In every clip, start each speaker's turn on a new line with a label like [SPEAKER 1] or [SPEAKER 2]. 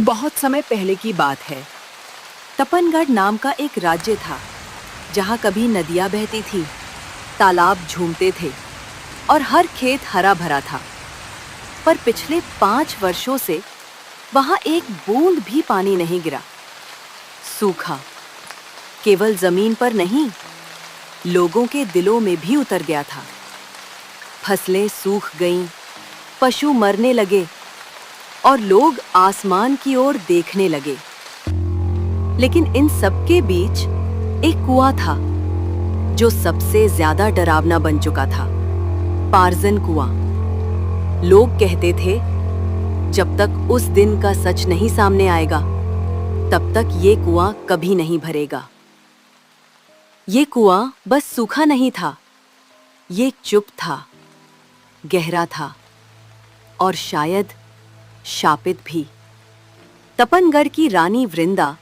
[SPEAKER 1] बहुत समय पहले की बात है। तपनगढ़ नाम का एक राज्य था, जहाँ कभी नदियाँ बहती थी, तालाब झूमते थे और हर खेत हरा भरा था। पर पिछले 5 वर्षों से वहाँ एक बूंद भी पानी नहीं गिरा। सूखा केवल जमीन पर नहीं, लोगों के दिलों में भी उतर गया था। फसलें सूख गईं, पशु मरने लगे और लोग आसमान की ओर देखने लगे। लेकिन इन सब के बीच एक कुआं था, जो सबसे ज्यादा डरावना बन चुका था। पारजन कुआं। लोग कहते थे, जब तक उस दिन का सच नहीं सामने आएगा, तब तक ये कुआं कभी नहीं भरेगा। ये कुआं बस सूखा नहीं था, ये चुप था, गहरा था और शायद शापित भी। तपनगढ़ की रानी वृंदा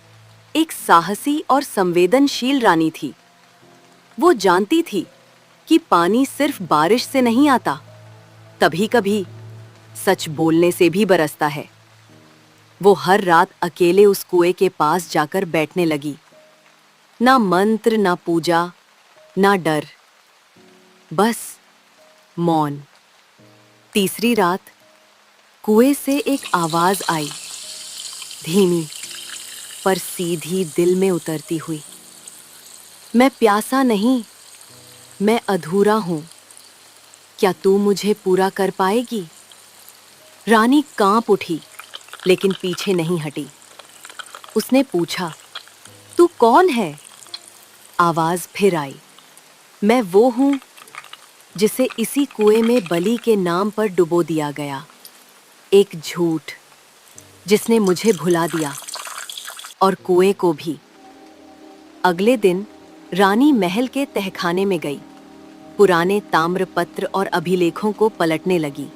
[SPEAKER 1] एक साहसी और संवेदनशील रानी थी। वो जानती थी कि पानी सिर्फ बारिश से नहीं आता, कभी-कभी सच बोलने से भी बरसता है। वो हर रात अकेले उस कुएं के पास जाकर बैठने लगी। ना मंत्र, ना पूजा, ना डर, बस मौन। तीसरी रात कुएं से एक आवाज आई, धीमी पर सीधी दिल में उतरती हुई। मैं प्यासा नहीं, मैं अधूरा हूं। क्या तू मुझे पूरा कर पाएगी? रानी कांप उठी, लेकिन पीछे नहीं हटी। उसने पूछा, तू कौन है? आवाज फिर आई, मैं वो हूं जिसे इसी कुएं में बलि के नाम पर डुबो दिया गया। एक झूठ जिसने मुझे भुला दिया और कुएं को भी। अगले दिन रानी महल के तहखाने में गई, पुराने ताम्रपत्र और अभिलेखों को पलटने लगी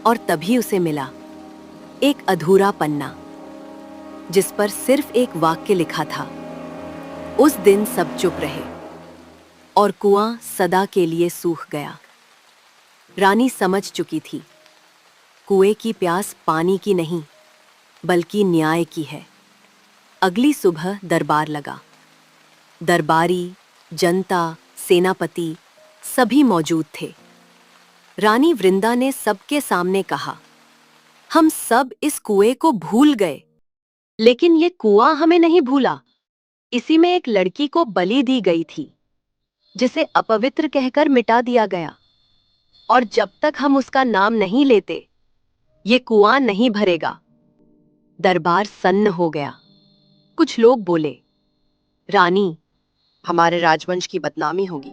[SPEAKER 1] और तभी उसे मिला एक अधूरा पन्ना, जिस पर सिर्फ एक वाक्य लिखा था, उस दिन सब चुप रहे और कुआं सदा के लिए सूख गया। रानी समझ चुकी थी, कुएं की प्यास पानी की नहीं, बल्कि न्याय की है। अगली सुबह दरबार लगा। दरबारी, जनता, सेनापति सभी मौजूद थे। रानी वृंदा ने सबके सामने कहा, हम सब इस कुएं को भूल गए, लेकिन ये कुआं हमें नहीं भूला। इसी में एक लड़की को बलि दी गई थी, जिसे अपवित्र कहकर मिटा दिया गया, और जब तक हम उसका नाम नहीं लेते, ये कुआं नहीं भरेगा। दरबार सन्न हो गया। कुछ लोग बोले, रानी, हमारे राजवंश की बदनामी होगी।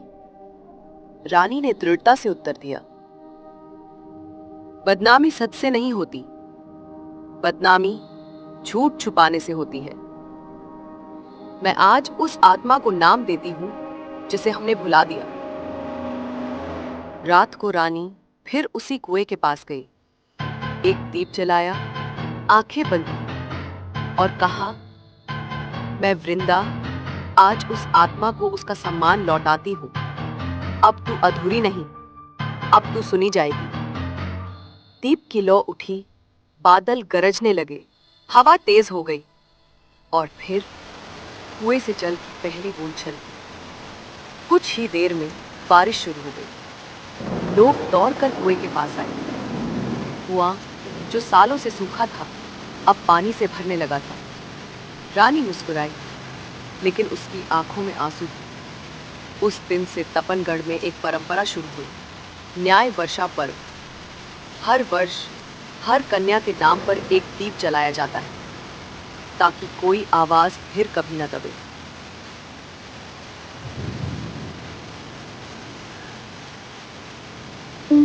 [SPEAKER 1] रानी ने दृढ़ता से उत्तर दिया, बदनामी सच से नहीं होती, बदनामी झूठ छुपाने से होती है। मैं आज उस आत्मा को नाम देती हूं जिसे हमने भुला दिया। रात को रानी फिर उसी कुएं के पास गई, एक दीप जलाया, आंखें बंद की और कहा, मैं वृंदा आज उस आत्मा को उसका सम्मान लौटाती हूं। अब तू अधूरी नहीं, अब तू सुनी जाएगी। दीप की लौ उठी, बादल गरजने लगे, हवा तेज हो गई और फिर कुएं से जल की पहली बूंद छलकी। कुछ ही देर में बारिश शुरू हो गई। लोग दौड़कर कुएं के पास आए। कुआं जो सालों से सूखा था, अब पानी से भरने लगा था। रानी मुस्कुराई, लेकिन उसकी आंखों में आंसू थे। उस दिन से तपनगढ़ में एक परंपरा शुरू हुई, न्याय वर्षा पर्व। हर वर्ष हर कन्या के नाम पर एक दीप जलाया जाता है, ताकि कोई आवाज फिर कभी न दबे।